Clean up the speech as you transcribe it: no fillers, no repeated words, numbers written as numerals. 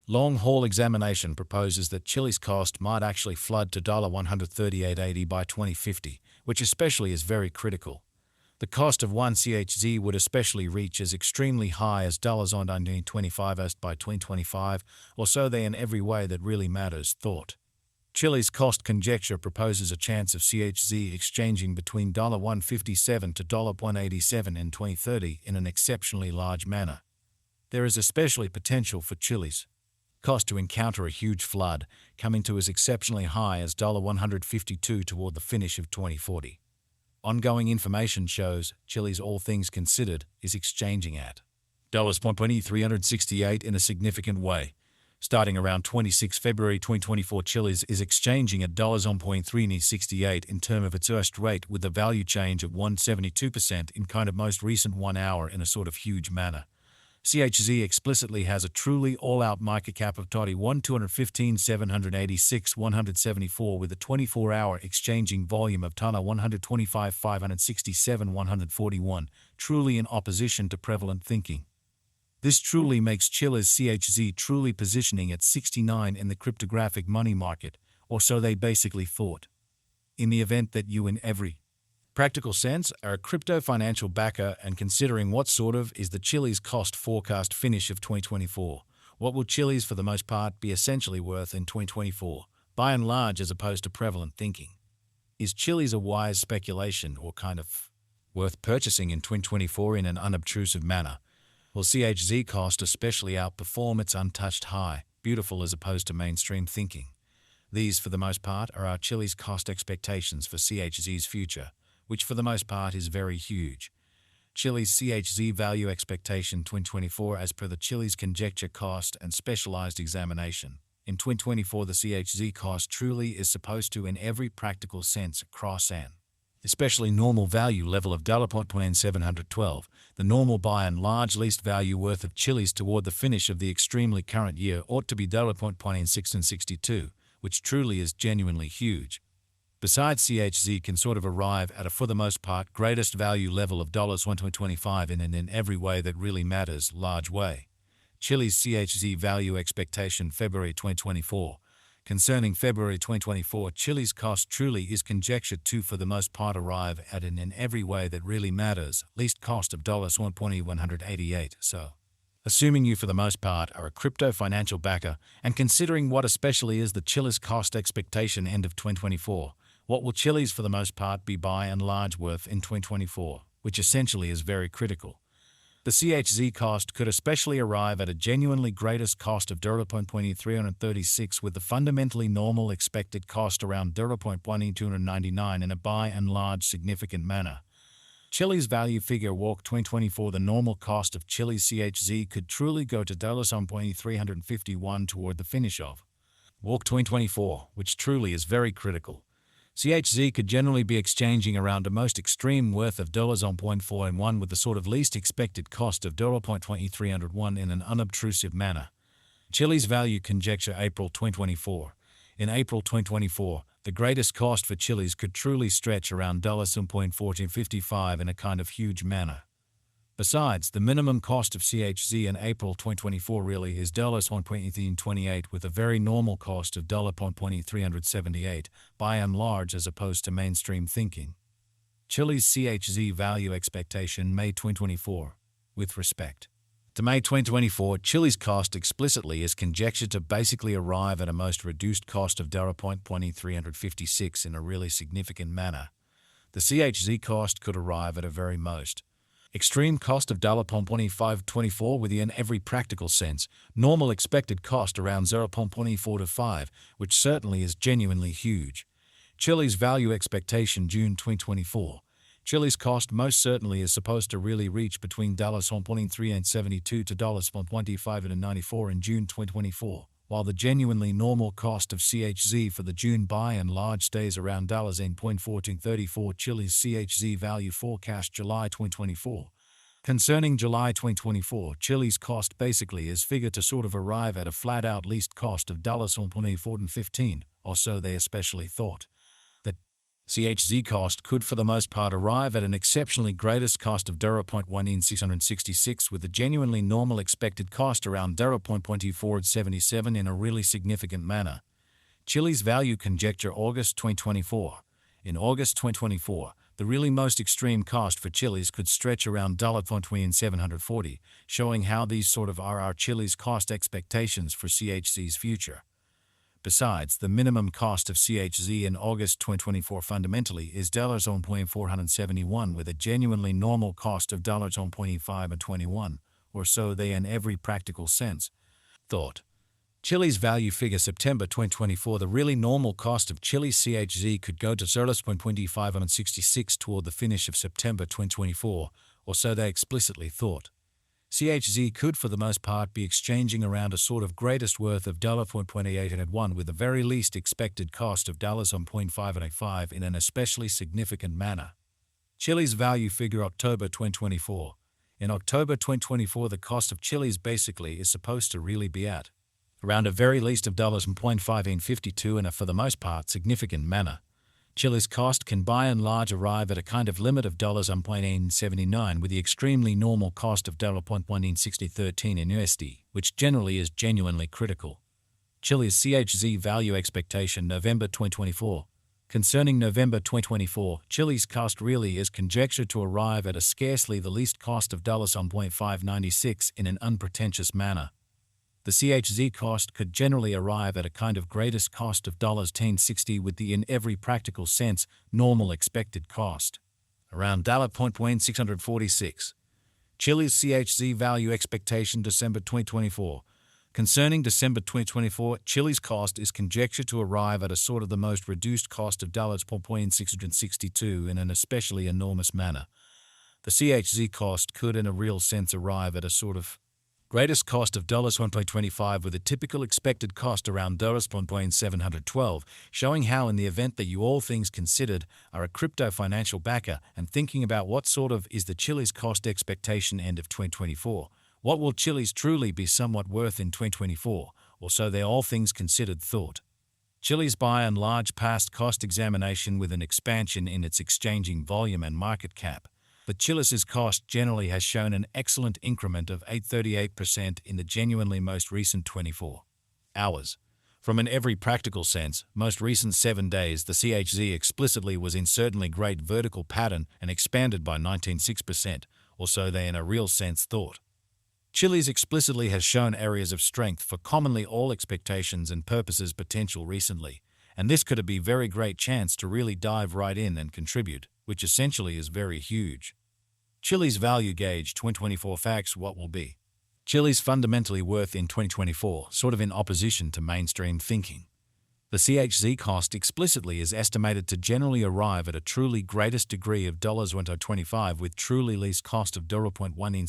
Long-haul examination proposes that Chili's cost might actually flood to $138.80 by 2050, which especially is very critical. The cost of one CHZ would especially reach as extremely high as $125 by 2025, or so they in every way that really matters, thought. Chili's cost conjecture proposes a chance of CHZ exchanging between $157 to $187 in 2030 in an exceptionally large manner. There is especially potential for Chili's cost to encounter a huge flood, coming to as exceptionally high as $152 toward the finish of 2040. Ongoing information shows Chiliz, all things considered, is exchanging at $368 in a significant way. Starting around 26 February 2024, Chiliz is exchanging at $368 in terms of its first rate, with the value change at 172% in kind of most recent 1 hour in a sort of huge manner. CHZ explicitly has a truly all-out market cap of $1,215,786,174 with a 24-hour exchanging volume of $125,567,141, truly in opposition to prevalent thinking. This truly makes Chilliz CHZ truly positioning at 69 in the cryptographic money market, or so they basically thought. In the event that you in every practical sense are a crypto financial backer and considering what sort of is the Chiliz cost forecast finish of 2024, what will Chiliz for the most part be essentially worth in 2024, by and large as opposed to prevalent thinking? Is Chiliz a wise speculation or kind of worth purchasing in 2024 in an unobtrusive manner? Will CHZ cost especially outperform its untouched high, beautiful as opposed to mainstream thinking? These, for the most part, are our Chiliz cost expectations for CHZ's future, which for the most part is very huge. Chiliz CHZ value expectation 2024 as per the Chiliz conjecture cost and specialized examination. In 2024 the CHZ cost truly is supposed to in every practical sense cross an especially normal value level of $712, the normal by and large least value worth of Chiliz toward the finish of the extremely current year ought to be $662, which truly is genuinely huge. Besides, CHZ can sort of arrive at a for the most part greatest value level of $125 in an in every way that really matters large way. Chiliz CHZ value expectation February 2024. Concerning February 2024, Chiliz cost truly is conjectured to for the most part arrive at an in every way that really matters least cost of $188. So, assuming you for the most part are a crypto financial backer and considering what especially is the Chiliz cost expectation end of 2024, what will Chiliz for the most part be by and large worth in 2024, which essentially is very critical. The CHZ cost could especially arrive at a genuinely greatest cost of $336 with the fundamentally normal expected cost around $299 in a by and large significant manner. Chiliz value figure walk 2024 the normal cost of Chiliz CHZ could truly go to $351 toward the finish of walk 2024, which truly is very critical. CHZ could generally be exchanging around a most extreme worth of $1.4 with the sort of least expected cost of $0.2301 in an unobtrusive manner. Chiliz value conjecture April 2024. In April 2024, the greatest cost for Chiliz could truly stretch around $1455 in a kind of huge manner. Besides, the minimum cost of CHZ in April 2024 really is $1.28 with a very normal cost of $0.2378 by and large as opposed to mainstream thinking. Chiliz CHZ value expectation May 2024. With respect to May 2024, Chiliz cost explicitly is conjectured to basically arrive at a most reduced cost of $0.2356 in a really significant manner. The CHZ cost could arrive at a very most extreme cost of $0.2524 within every practical sense, normal expected cost around $0.24 to 5, which certainly is genuinely huge. Chiliz value expectation June 2024. Chiliz cost most certainly is supposed to really reach between $0.372 to $0.2594 in June 2024, while the genuinely normal cost of CHZ for the June by and large stays around $0.1434. Chiliz CHZ value forecast July 2024. Concerning July 2024, Chiliz cost basically is figured to sort of arrive at a flat-out least cost of $1.15, or so they especially thought. The CHZ cost could for the most part arrive at an exceptionally greatest cost of 0.1 in 666 with a genuinely normal expected cost around 0.2477 in a really significant manner. Chilliz value conjecture August 2024. In August 2024, the really most extreme cost for Chilliz could stretch around $740, showing how these sort of are our Chilliz cost expectations for CHZ's future. Besides, the minimum cost of CHZ in August 2024 fundamentally is $1.471 with a genuinely normal cost of $1.521, or so they in every practical sense. Thought. Chilliz value figure September 2024. The really normal cost of Chilliz CHZ could go to $0.2566 toward the finish of September 2024, or so they explicitly thought. CHZ could for the most part be exchanging around a sort of greatest worth of $0.2881 with the very least expected cost of $0.585 in an especially significant manner. Chilliz value figure October 2024. In October 2024, the cost of Chilliz basically is supposed to really be at around a very least of $0.1552 in a for the most part significant manner. Chilliz cost can by and large arrive at a kind of limit of $1.79 with the extremely normal cost of $1.6013 in USD, which generally is genuinely critical. Chilliz CHZ value expectation November 2024. Concerning November 2024, Chilliz cost really is conjectured to arrive at a scarcely the least cost of $1.596 in an unpretentious manner. The CHZ cost could generally arrive at a kind of greatest cost of $10.60 with the in every practical sense normal expected cost around $0.646. Chilliz CHZ value expectation December 2024. Concerning December 2024, Chilliz cost is conjectured to arrive at a sort of the most reduced cost of $0.662 in an especially enormous manner. The CHZ cost could in a real sense arrive at a sort of greatest cost of $1.25 with a typical expected cost around $1.712, showing how in the event that you all things considered are a crypto financial backer and thinking about what sort of is the Chilliz cost expectation end of 2024, what will Chilliz truly be somewhat worth in 2024, or so they all things considered thought. Chilliz by and large passed cost examination with an expansion in its exchanging volume and market cap. But Chilliz's cost generally has shown an excellent increment of 838% in the genuinely most recent 24 hours. From in every practical sense, most recent 7 days, the CHZ explicitly was in certainly great vertical pattern and expanded by 19.6%, or so they in a real sense thought. Chilliz explicitly has shown areas of strength for commonly all expectations and purposes potential recently, and this could be very great chance to really dive right in and contribute, which essentially is very huge. Chilliz value gauge 2024 facts. What will be Chilliz fundamentally worth in 2024, sort of in opposition to mainstream thinking? The CHZ cost explicitly is estimated to generally arrive at a truly greatest degree of $1.25 with truly least cost of 0.1 in